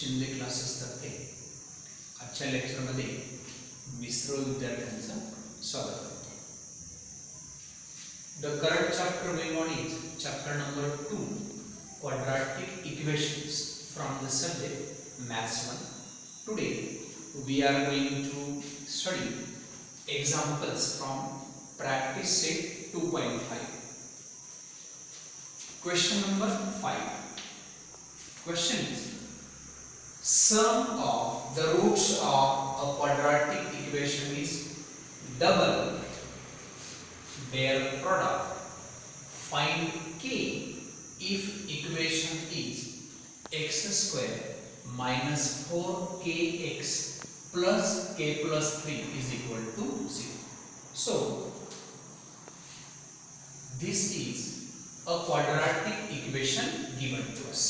Shinde classes तर्फे आजच्या लेक्चरमध्ये मी सर्व विद्यार्थ्यांचं स्वागत करतो. The current chapter we on is chapter number 2, quadratic equations from the subject Maths 1. Today we are going to study examples from practice set 2.5. Question number 5. Question is, sum of the roots of a quadratic equation is double their product. Find k if equation is x square minus 4kx plus k plus 3 is equal to 0. So this is a quadratic equation given to us.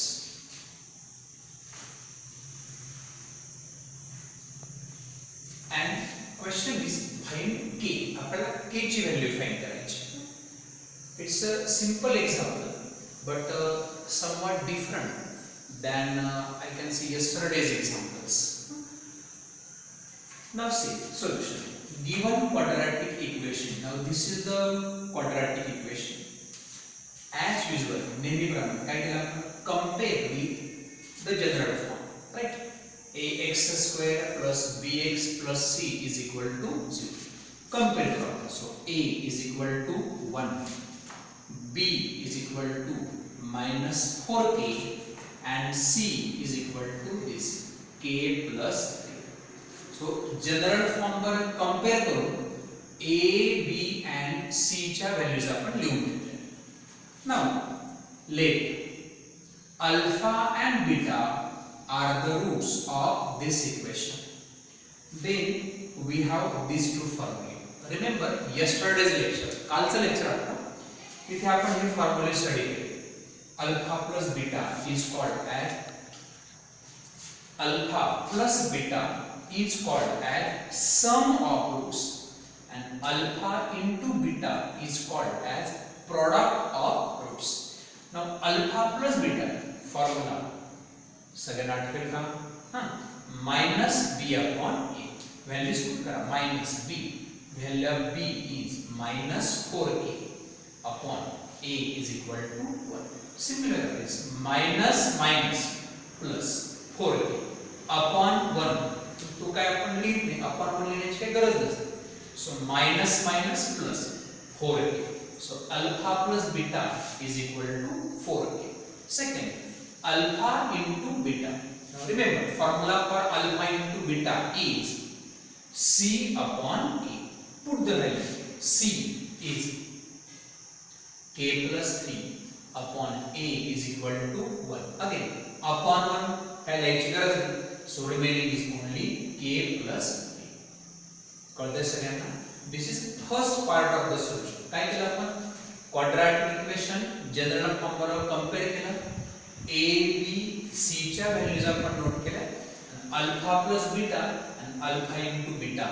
And question is, find k. आपल्याला k ची value find करायची. It's a simple example but somewhat different than I can see yesterday's examples. Now see solution. Given quadratic equation. Now this is the quadratic equation. As usual, नेहमीप्रमाणे काय केलं आपण? Compare with the general form, right? ax square plus bx plus c is equal to 0. Compare from so a is equal to 1, b is equal to minus 4k and c is equal to this k plus 3. So general form were compare करून a, b and c च्या values आपण लिहून घेतल्या. Now let alpha and beta are the roots of this equation. Then we have these two formulae. Remember yesterday's lecture, कालचं lecture आता तिथे आपण हे फॉर्म्युले स्टडी केले. Alpha plus beta is called as sum of roots and alpha into beta is called as product of roots. Now alpha plus beta formula सगळ्यांना आठवेल का? Minus b upon a. Values put करा. Minus b, value of b is minus 4k upon a is equal to 1. Similar this minus minus plus 4k upon 1. तो काय आपण लिहित नाही, upon 1 लिहिण्याची काही गरज नसते. So minus minus plus 4k. So alpha plus beta is equal to 4k. Second, alpha into beta. Now remember, formula for alpha into beta is c upon k. Put the value. C is k plus 3 upon a is equal to 1. Again, upon 1 काय लिहायची गरज नाही. So remaining is only k plus 3. कळतंय सगळ्यांना? This is first part of the solution. काय केलं आपण? Quadratic equation general form बरोबर कंपेअर केलं. a b c च्या व्हॅल्यूज आपण नोट केल्या. Alpha plus beta and alpha into beta,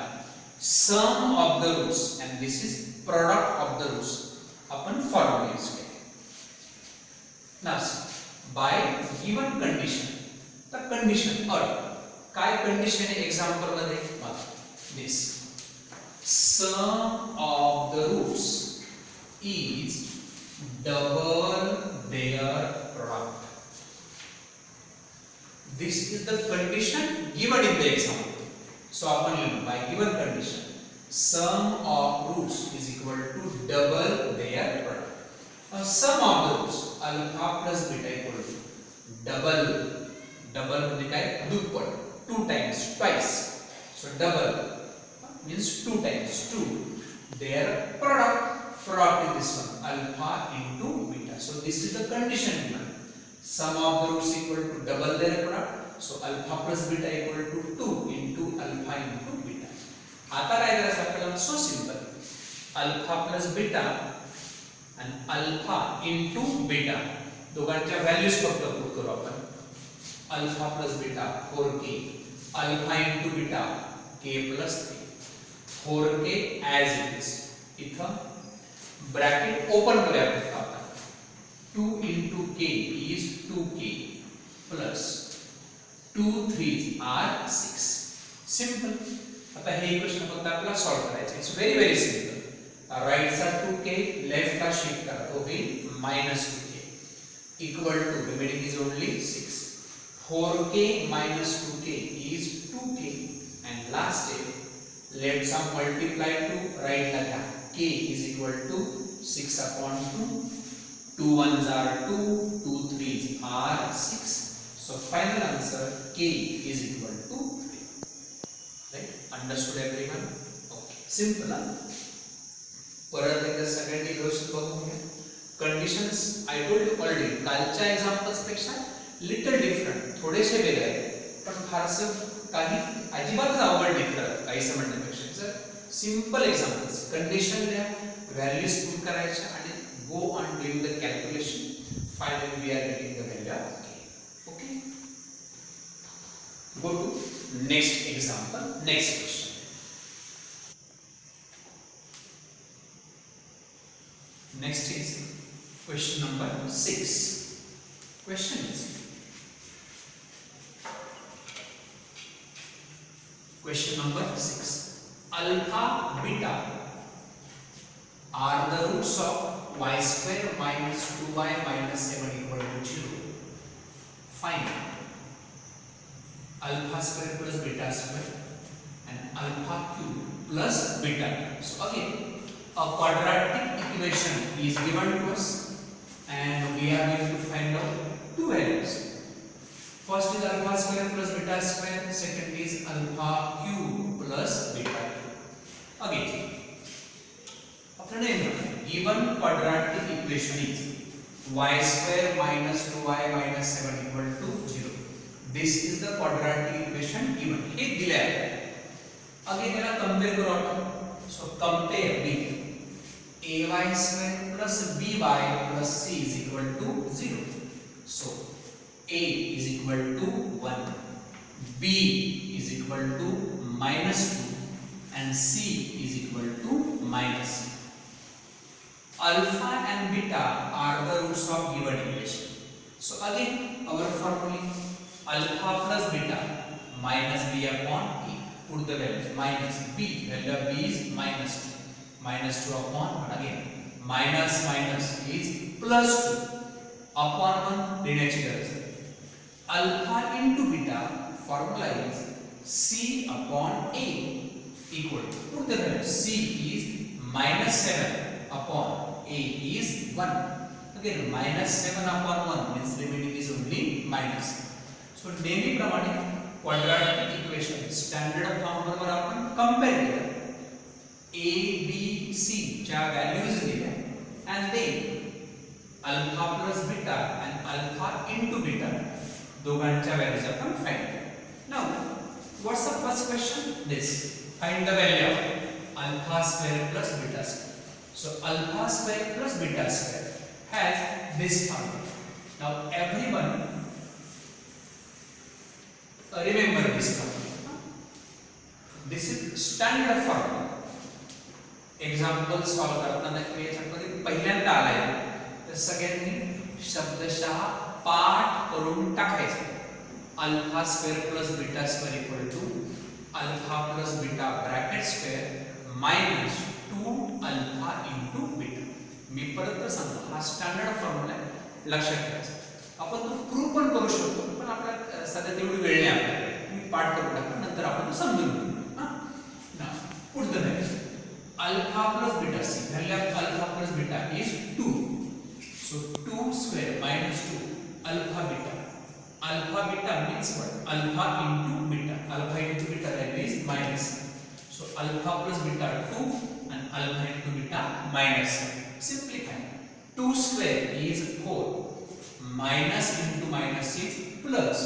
sum of the roots and this is product of the roots आपण formula use केले. Now by given condition, the condition or काय condition आहे example मध्ये बघा. this sum of the roots is double their product. This is the condition given in the example. So आपण लिहू by given condition sum of roots is equal to double their product. Now sum of the roots alpha plus beta equal to double म्हणजे काय? दुप्पट. 2 times twice. So double means 2 times 2. Their product is this one, alpha into beta. So this is the condition given. Sum of the roots equal to double their product. So alpha plus beta equal to 2 into alpha into beta. आता काय करायचं आपल्याला? So simple. Alpha plus beta and alpha into beta दोघांच्या values फक्त put करू आपण. Alpha plus beta 4k, alpha into beta k plus 3. 4k as it is. इथं bracket open करूया आपण. 2 into k is 2k plus 2 3s are 6. Simple. आता हे equation फक्त आपल्याला सॉल्व करायचं. It's very very simple. राईटचा 2k लेफ्टला शिफ्ट करा, तो होईल -2k equal to remaining is only 6. 4k minus 2k is 2k and last step let sum multiply to right ला घ्या. k is equal to 6 upon 2. 2 ones are 2, 2 threes are 6. So final answer k is equal to 3. Right? Understood everyone? Okay. Simple. परत एकदा सगळ्यांनी व्यवस्थित बघून घ्या. Conditions I told you already कालच्या examples पेक्षा little different, थोडेसे वेगळे आहेत, पण फारसं काही अजिबातच अवघड नाही करत काहीसं म्हणण्यापेक्षा. सर सिंपल एक्झाम्पल्स, कंडिशन द्या, व्हॅल्यूज पुट करायच्या आणि go on doing the calculation. Finally we are getting the value of k. Okay, go to next example, next question. Next is question number 6. Question is question number 6. Alpha beta are the roots of y square minus 2y minus 7 equal to 0. Find alpha square plus beta square and alpha cube plus beta cube. So again a quadratic equation is given to us and we are going to find out two values. First is alpha square plus beta square, second is alpha cube plus beta cube. Again given quadratic equation is y square minus 2y minus 7 equal to 0. This is the quadratic equation given. हे दिले आहे. Again याला compare करू आपण. So compare with ay square plus by plus c is equal to 0. So a is equal to 1, b is equal to -2 and c is equal to -. Alpha and beta are the roots of given equation. So again our formula alpha plus beta minus b upon e. Put the values minus b, value of b is -2 upon again minus is +2 upon 1 देण्याची गरज आहे. Alpha into beta formula is c upon a equal to, put the value c is -7 upon a is 1. Again -7 upon 1 means remaining is only minus. So नेहमीप्रमाणे quadratic equation standard form बरोबर आपण compare केलं. a b c च्या values दिल्या and then alpha plus beta and alpha into beta दोघांच्या values आपण find केल्या. Now what's the first question? This find the value of alpha square plus beta square. So alpha square plus beta square has this formula. Now everyone remember this formula. This is standard formula. Example solve करताना याच्यामध्ये पहिल्यांदा आलाय तर सगळ्यांनी शब्दशः पाठ करून टाकायचं. Alpha square plus beta square equal to alpha plus beta bracket square minus 2 alpha into beta. मी परत सांगतो हा स्टँडर्ड फॉर्म्युला आहे, लक्षात ठेवायचा. आपण तो प्रूव्ह पण करू शकतो पण आपल्याला सध्या तेवढी वेळ नाही आपल्याला. मी पाठ करून टाकतो नंतर आपण समजून घेऊ. ना put the value alpha plus beta see value of alpha plus beta is 2. So 2 square minus 2 alpha beta. Alpha beta means what? Alpha into beta. Alpha into beta value is minus. So alpha plus beta 2 and alpha into beta minus. Simplify. 2 square is 4. Minus into minus is plus.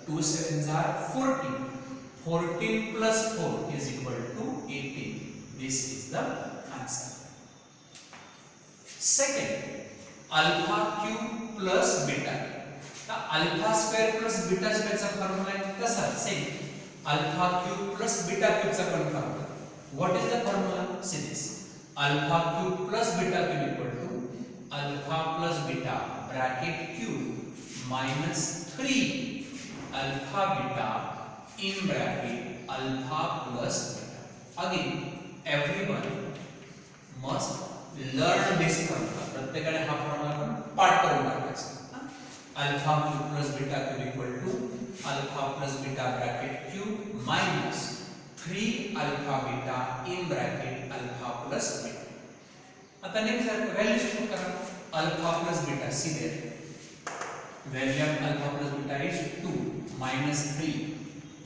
2 sevens are 14. 14 plus 4 is equal to 18. This is the answer. Second, alpha cube plus beta. The alpha square plus beta square चा formula आहे कसा? Same. Alpha cube plus beta cube चा पण formula. What is the formula? See this. Alpha cube plus beta cube equal to alpha plus beta bracket cube minus 3 alpha beta in bracket alpha plus beta. Again, everyone must learn this formula. प्रत्येकाने हा formula आपण पाठ करून टाकायचा. Alpha cube plus beta cube equal to alpha plus beta bracket cube minus 3 alpha beta in bracket alpha plus beta. आता next values put करा. Alpha plus beta, see there value of alpha plus beta is 2 minus 3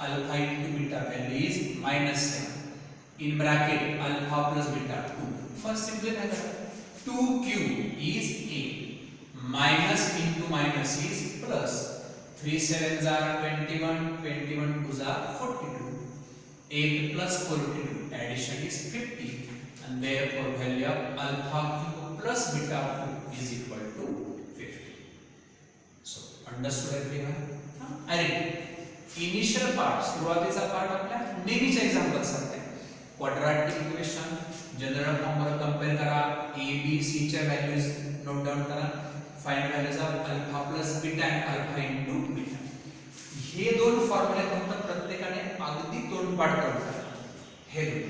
alpha into beta value is minus 7 in bracket alpha plus beta 2. First simplify that. 2 cube is 8 minus into minus is plus 3 sevens are 21 21 twos are 42 8 plus 42 addition is 50 and therefore value of alpha cube plus beta cube is equal to 50. So understood everyone? अरे initial part, सुरुवातीचा part आपल्या नेहमीच्या example सारखा आहे. Quadratic equation general form वर compare करा. A b c च्या values note down करा. Find values of alpha plus beta and alpha into beta. हे दोन फॉर्म्युले फक्त प्रत्येकाने अगदी तोंडपाठ करून करा. हे दोन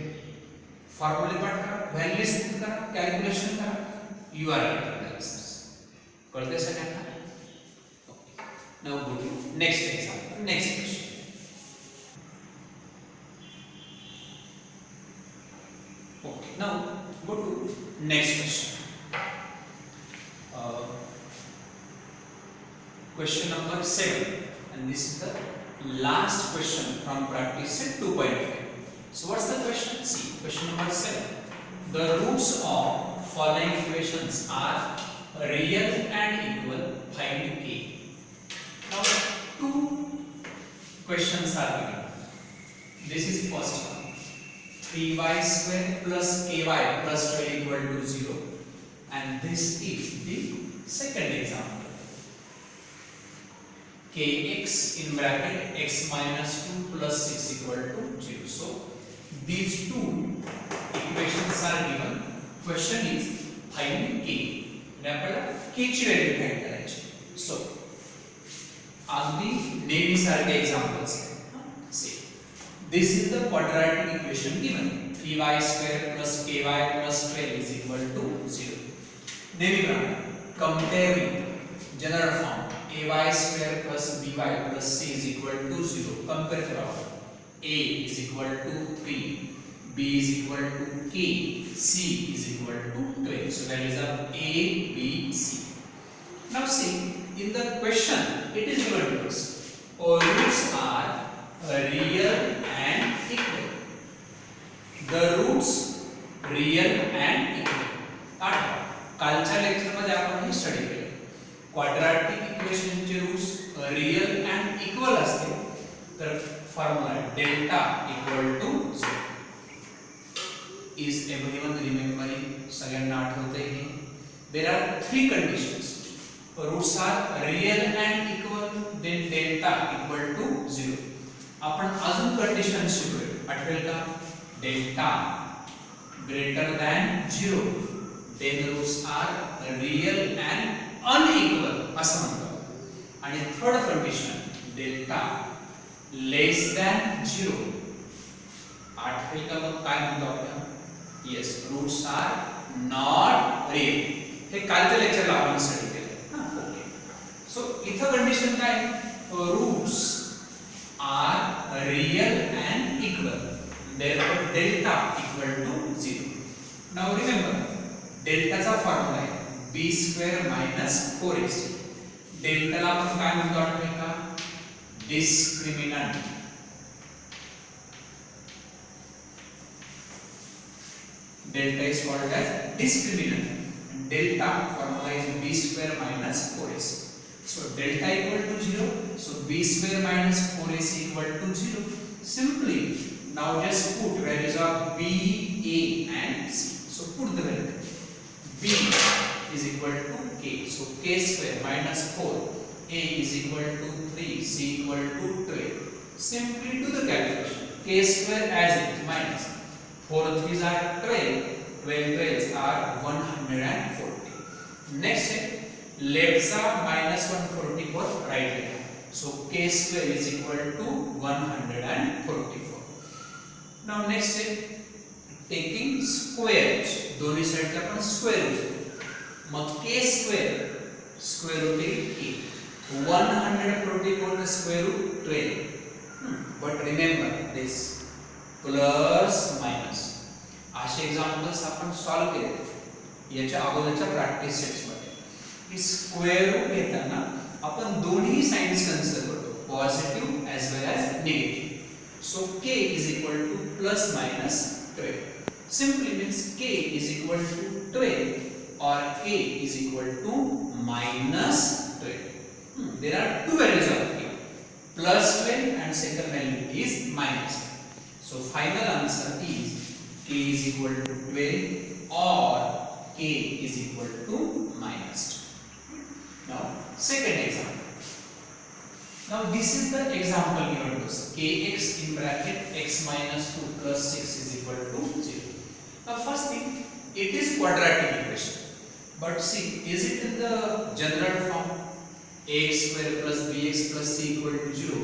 फॉर्म्युले पाठ करा, व्हॅल्यूज करा, कॅल्क्युलेशन करा. You are getting the answers. कळते सगळ्यांना? Now go to next example, next question. Okay, now go to next question. Question number 7, and this is the last question from practice set 2.5. So what's the question? See, question number 7. The roots of following equations are real and equal. Find a. Now two questions are given. This is first one. 3y square plus ky plus 12 equal to 0. And this is the second example. Kx in bracket x minus 2 plus 6 equal to 0. So these two equations are given. Question is find k. आणि आपल्याला k ची value find करायची. So अगदी नेहमी सारखे examples आहेत. See, this is the quadratic equation given. 3y square plus ky plus 12 is equal to 0. नेहमीप्रमाणे compare with general form ay square plus by plus c is equal to 0. compare करावं. a is equal to 3, b is equal to k, c is equal to 12. So values of a, b, c. Now see, in the question it is given to us roots are real and equal. The roots real and equal. कालच्या lecture मध्ये आपण हे study केले. Quadratic equation चे roots real and equal असते तर formula delta equal to 0. Is everyone remembering? सगळ्यांना आठवतंय हे? There are 3 conditions. Roots are real and equal, then delta equal to 0. आपण अजून कंडिशन शिकलोय, आठवेल का? Delta greater than 0, then roots are real and unequal असं म्हणतो. आणि third condition delta less than 0. आठवेल का? मग काय म्हणतो आपण? Yes, roots are not real. हे कालच्या लेक्चरला आपण स्टडी केलं. So इथं कंडिशन काय? Roots are real and equal, therefore delta equal to 0. Now remember, डेल्टाचा फॉर्म्युला आहे b square minus 4ac. डेल्टाला आपण काय म्हणतो आठवते का? Discriminant. delta is called as discriminant. Delta formula is b square minus 4ac. So delta equal to 0. So b square minus 4ac equal to 0. Simply now just put values of b, a and c. So put the value. b is equal to k. So k square minus 4. a is equal to 3. c equal to 12. Simply do the calculation. K square as it is minus 4 3s are 12. 12 12s are 140. Next step, left side minus 144, right hand. So k square is equal to 144. Now next step, taking squares. दोन्ही side ला आपण square घेऊ. मग k square root येईल k. 144 square root 12. But remember this plus minus. असे examples आपण solve केले याच्या अगोदरच्या practice sets मध्ये. की स्क्वेअर रूट घेताना आपण दोन्ही साइन्स कन्सिडर करतो, positive as well as negative. So k is equal to plus minus 12. Simply means k is equal to 12 or k is equal to minus 12. There are two values of k, plus 12 and second value is minus 12. So final answer is k is equal to 12 or k is equal to minus 2. Now second example. Now this is the example given to us. Kx in bracket x minus 2 plus 6 is equal to 0. Now first thing, it is quadratic equation. But see, is it in the general form? ax square plus bx plus c equal to 0.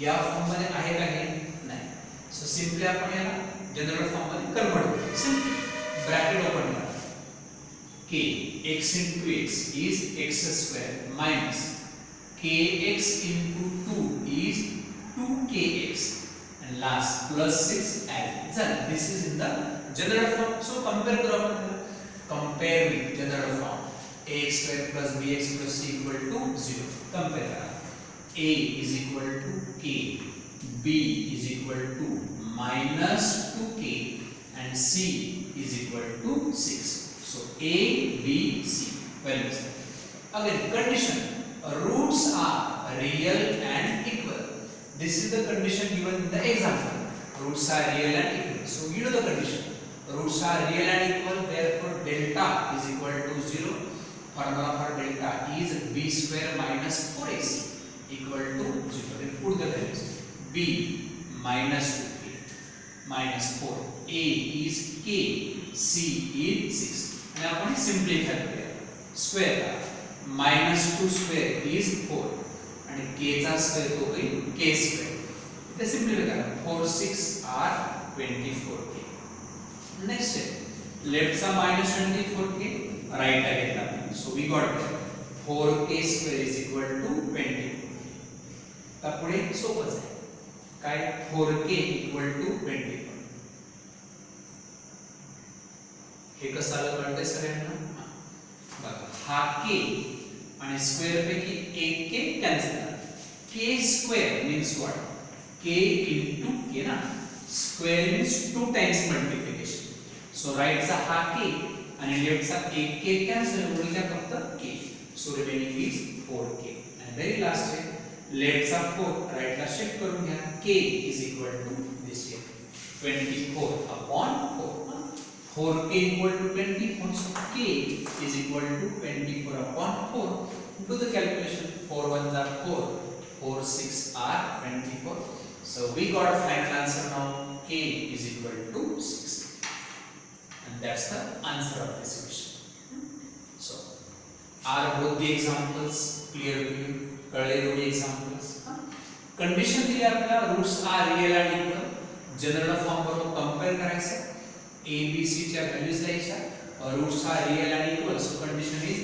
या form मध्ये आहे का हे? नाही. So simply आपण याला general form मध्ये convert करू. Simply bracket open करा. k x into x is x square minus kx into 2 is 2kx and last plus 6 as done. This is in the general form. So compare करू आपण. Compare with general form. ax square plus bx plus c equal to 0. Compare करा. a is equal to k, b is equal to minus 2k and c is equal to 6. So a, b, c values. Again condition, roots are real and equal. This is the condition given in the example. Roots are real and equal. So you know the condition. Roots are real and equal, therefore delta is equal to 0. Formula for delta is b square minus 4ac equal to 0. Then put the values. b minus 2k minus 4. a is k, c is 6. And आपण simplify करूया. Square का minus 2 square is 4 आणि k चा square तो होईल k square. इथे simplify करा. 4 6 are 24k. Next step, left चा minus 24k, right ला घेतला. So we got that 4k square is equal to 24. आता पुढे सोपंच आहे. काय 4k equal to 24. हे कसं आलं कळतंय सगळ्यांना? बघा हा k आणि स्क्वेअर पैकी एक k कॅन्सल करा. k square means what? k into k ना. Square means 2 times multiplication. So right चा हा k आणि लेफ्ट चा एक k कॅन्सल उरला फक्त k. So remaining is 4k. And very last आहे लेफ्ट चा 4 राइट ला शिफ्ट करून घ्या. k is equal to this here 24 upon 4. 4k equal to 24. So k is equal to 24 upon 4. Do the calculation. 4 1s are 4, 4 6 are 24. So we got a final answer now. K is equal to 6. And that's the answer of this question. So are both the examples clear to you? कळले दोन्ही examples. Condition दिली आपल्याला roots are real आणि equal. General form बरोबर compare करायचं. a b c च्या values द्यायच्या. Roots are real आणि equal. So condition is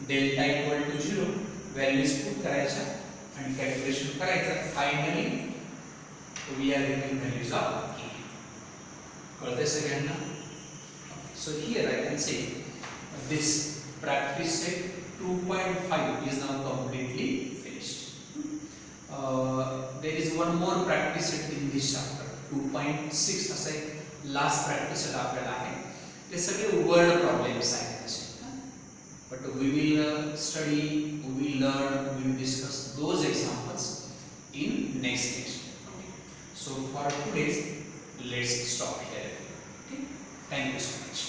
delta equal to 0. Values put करायच्या आणि कॅल्क्युलेशन करायचं. Finally we are getting values of k. कळते सगळ्यांना? So here I can say this practice set 2.5 is now completely finished. There is one more practice set in this chapter. 2.6 असा एक last practice set आपल्याला आहे. ते सगळे word problems आहेत असे. But we will study, we will learn, we will discuss those examples in next lecture. Okay. So for today, let's stop here. Okay. Thank you so much.